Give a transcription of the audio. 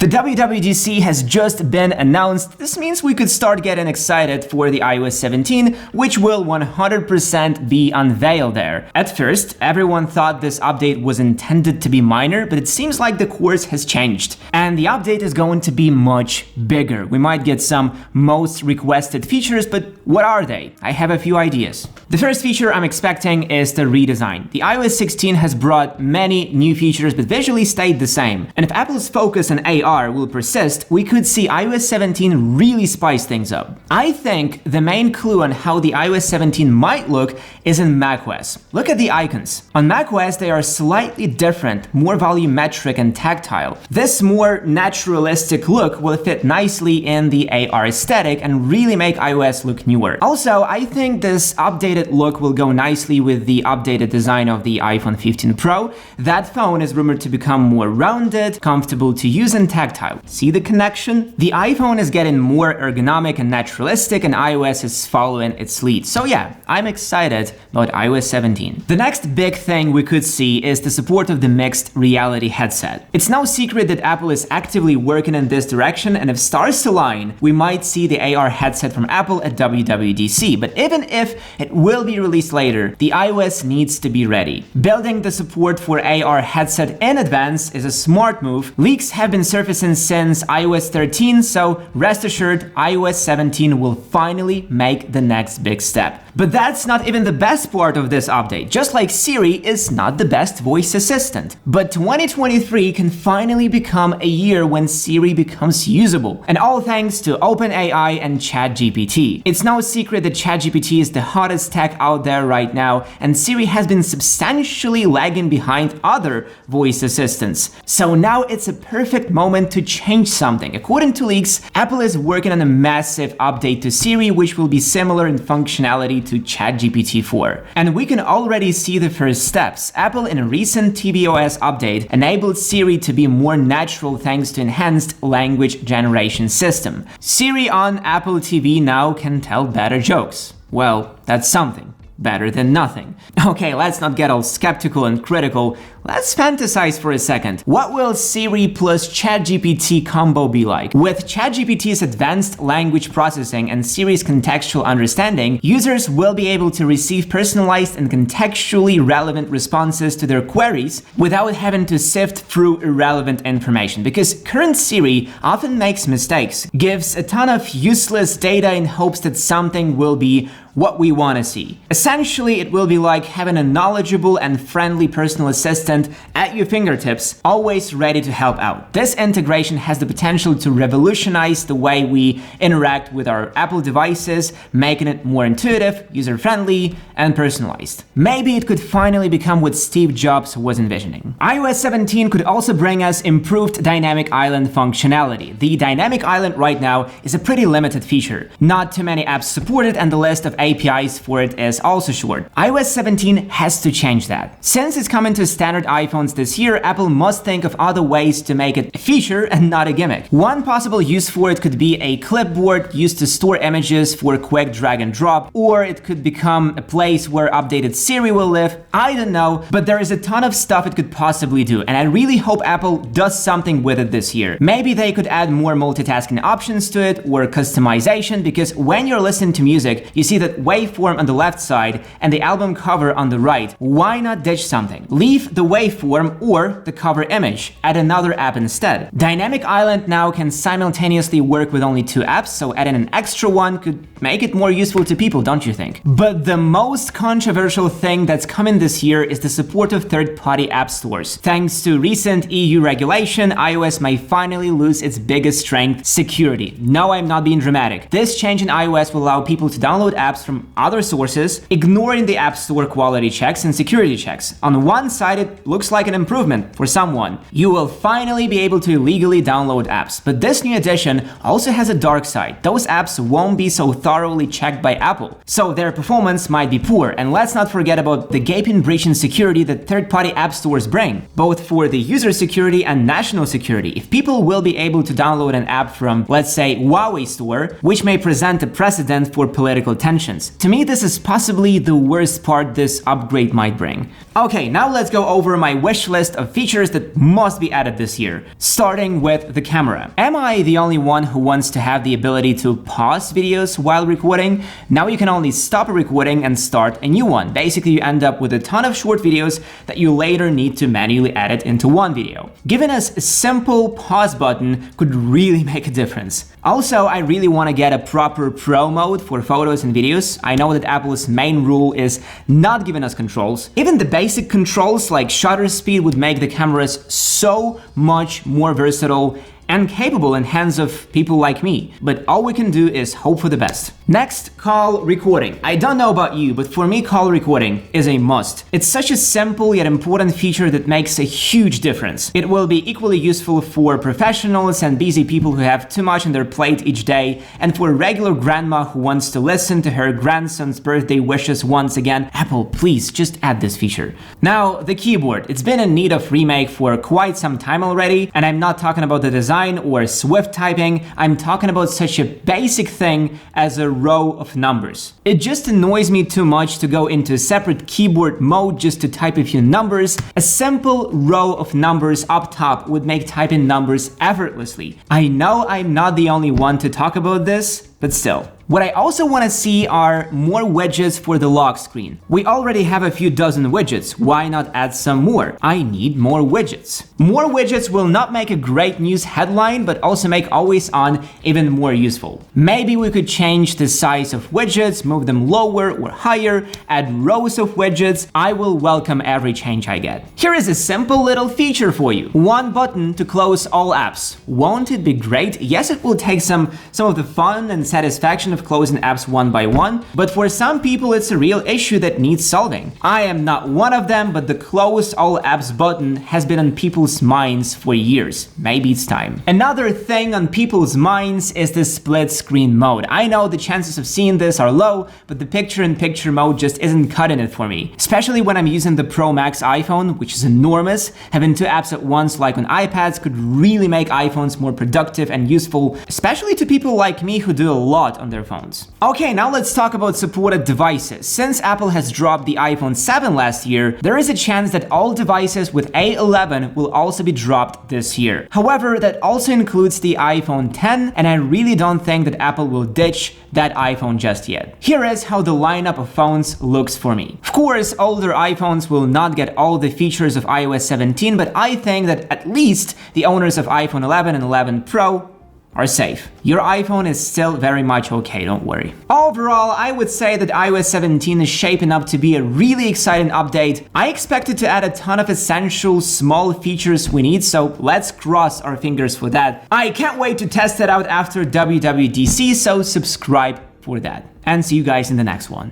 The WWDC has just been announced. This means we could start getting excited for the iOS 17, which will 100% be unveiled there. At first, everyone thought this update was intended to be minor, but it seems like the course has changed. And the update is going to be much bigger. We might get some most requested features, but what are they? I have a few ideas. The first feature I'm expecting is the redesign. The iOS 16 has brought many new features, but visually stayed the same. And if Apple's focus on AR will persist, we could see iOS 17 really spice things up. I think the main clue on how the iOS 17 might look is in macOS. Look at the icons. On macOS, they are slightly different, more volumetric and tactile. This more naturalistic look will fit nicely in the AR aesthetic and really make iOS look newer. Also, I think this updated look will go nicely with the updated design of the iPhone 15 Pro. That phone is rumored to become more rounded, comfortable to use and tactile. See the connection? The iPhone is getting more ergonomic and naturalistic, and iOS is following its lead. So yeah, I'm excited about iOS 17. The next big thing we could see is the support of the mixed reality headset. It's no secret that Apple is actively working in this direction, and if stars align, we might see the AR headset from Apple at WWDC. But even if it will be released later, the iOS needs to be ready. Building the support for AR headset in advance is a smart move. Leaks have been surfacing since iOS 13, so rest assured, iOS 17 will finally make the next big step. But that's not even the best part of this update. Just like Siri is not the best voice assistant. But 2023 can finally become a year when Siri becomes usable. And all thanks to OpenAI and ChatGPT. It's no secret that ChatGPT is the hottest tech out there right now, and Siri has been substantially lagging behind other voice assistants. So now it's a perfect moment to change something. According to leaks, Apple is working on a massive update to Siri, which will be similar in functionality to ChatGPT 4. And we can already see the first steps. Apple in a recent tvOS update enabled Siri to be more natural thanks to enhanced language generation system. Siri on Apple TV now can tell better jokes. Well, that's something. Better than nothing. Okay, let's not get all skeptical and critical. Let's fantasize for a second. What will Siri plus ChatGPT combo be like? With ChatGPT's advanced language processing and Siri's contextual understanding, users will be able to receive personalized and contextually relevant responses to their queries without having to sift through irrelevant information. Because current Siri often makes mistakes, gives a ton of useless data in hopes that something will be what we want to see. Essentially, it will be like having a knowledgeable and friendly personal assistant at your fingertips, always ready to help out. This integration has the potential to revolutionize the way we interact with our Apple devices, making it more intuitive, user-friendly, and personalized. Maybe it could finally become what Steve Jobs was envisioning. iOS 17 could also bring us improved dynamic island functionality. The dynamic island right now is a pretty limited feature. Not too many apps support it, and the list of APIs for it is also short. iOS 17 has to change that. Since it's coming to standard iPhones this year, Apple must think of other ways to make it a feature and not a gimmick. One possible use for it could be a clipboard used to store images for quick drag and drop, or it could become a place where updated Siri will live. I don't know, but there is a ton of stuff it could possibly do, and I really hope Apple does something with it this year. Maybe they could add more multitasking options to it or customization, because when you're listening to music, you see that waveform on the left side and the album cover on the right. Why not ditch something? Leave the waveform or the cover image. Add another app instead. Dynamic Island now can simultaneously work with only two apps, so adding an extra one could make it more useful to people, don't you think? But the most controversial thing that's coming this year is the support of third-party app stores. Thanks to recent EU regulation, iOS may finally lose its biggest strength, security. No, I'm not being dramatic. This change in iOS will allow people to download apps from other sources, ignoring the App Store quality checks and security checks. On one side, it looks like an improvement for someone. You will finally be able to legally download apps. But this new edition also has a dark side. Those apps won't be so thoroughly checked by Apple, so their performance might be poor. And let's not forget about the gaping breach in security that third-party app stores bring, both for the user security and national security. If people will be able to download an app from, let's say, Huawei store, which may present a precedent for political tensions. To me, this is possibly the worst part this upgrade might bring. Okay, now let's go over over my wish list of features that must be added this year, starting with the camera. Am I the only one who wants to have the ability to pause videos while recording? Now you can only stop a recording and start a new one. Basically, you end up with a ton of short videos that you later need to manually edit into one video. Giving us a simple pause button could really make a difference. Also, I really want to get a proper pro mode for photos and videos. I know that Apple's main rule is not giving us controls. Even the basic controls like shutter speed would make the cameras so much more versatile and capable in hands of people like me. But all we can do is hope for the best. Next, call recording. I don't know about you, but for me, call recording is a must. It's such a simple yet important feature that makes a huge difference. It will be equally useful for professionals and busy people who have too much on their plate each day, and for a regular grandma who wants to listen to her grandson's birthday wishes once again. Apple, please just add this feature. Now, the keyboard. It's been in need of remake for quite some time already, and I'm not talking about the design or Swift typing. I'm talking about such a basic thing as a row of numbers. It just annoys me too much to go into a separate keyboard mode just to type a few numbers. A simple row of numbers up top would make typing numbers effortlessly. I know I'm not the only one to talk about this, but still. What I also want to see are more widgets for the lock screen. We already have a few dozen widgets, why not add some more? I need more widgets. More widgets will not make a great news headline, but also make always on even more useful. Maybe we could change the size of widgets, move them lower or higher, add rows of widgets. I will welcome every change I get. Here is a simple little feature for you. One button to close all apps. Won't it be great? Yes, it will take some of the fun and satisfaction of closing apps one by one, but for some people it's a real issue that needs solving. I am not one of them, but the close all apps button has been on people's minds for years. Maybe it's time. Another thing on people's minds is the split screen mode. I know the chances of seeing this are low, but the picture-in-picture mode just isn't cutting it for me. Especially when I'm using the Pro Max iPhone, which is enormous. Having two apps at once like on iPads could really make iPhones more productive and useful, especially to people like me who do a lot on their phones. Okay, now let's talk about supported devices. Since Apple has dropped the iPhone 7 last year, there is a chance that all devices with A11 will also be dropped this year. However, that also includes the iPhone 10, and I really don't think that Apple will ditch that iPhone just yet. Here is how the lineup of phones looks for me. Of course, older iPhones will not get all the features of iOS 17, but I think that at least the owners of iPhone 11 and 11 Pro are safe. Your iPhone is still very much okay, don't worry. Overall, I would say that iOS 17 is shaping up to be a really exciting update. I expect it to add a ton of essential small features we need, so let's cross our fingers for that. I can't wait to test it out after WWDC, so subscribe for that. And see you guys in the next one.